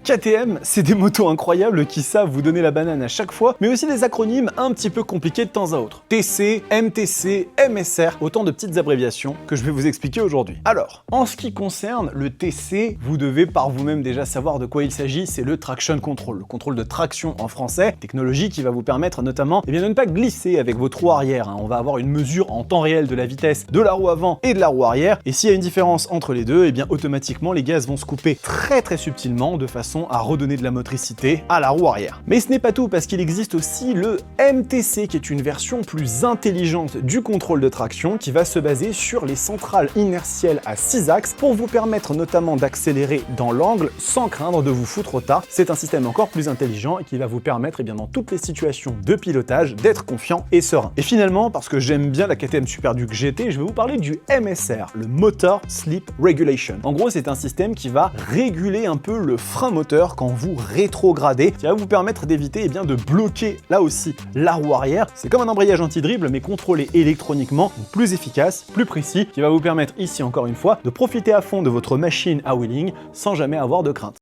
KTM, c'est des motos incroyables qui savent vous donner la banane à chaque fois, mais aussi des acronymes un petit peu compliqués de temps à autre. TC, MTC, MSR, autant de petites abréviations que je vais vous expliquer aujourd'hui. Alors, en ce qui concerne le TC, vous devez par vous-même déjà savoir de quoi il s'agit, c'est le traction control, le contrôle de traction en français, technologie qui va vous permettre notamment de ne pas glisser avec votre roue arrière. On va avoir une mesure en temps réel de la vitesse de la roue avant et de la roue arrière, et s'il y a une différence entre les deux, automatiquement les gaz vont se couper très subtilement de façon à redonner de la motricité à la roue arrière. Mais ce n'est pas tout, parce qu'il existe aussi le MTC qui est une version plus intelligente du contrôle de traction qui va se baser sur les centrales inertielles à 6 axes pour vous permettre notamment d'accélérer dans l'angle sans craindre de vous foutre au tas. C'est un système encore plus intelligent et qui va vous permettre dans toutes les situations de pilotage d'être confiant et serein. Et finalement, parce que j'aime bien la KTM Super Duke GT, je vais vous parler du MSR, le Motor Sleep Regulation. En gros, c'est un système qui va réguler un peu le frein moteur quand vous rétrogradez, qui va vous permettre d'éviter de bloquer là aussi la roue arrière. C'est comme un embrayage anti-dribble mais contrôlé électroniquement, donc plus efficace, plus précis, qui va vous permettre ici encore une fois de profiter à fond de votre machine à wheeling sans jamais avoir de crainte.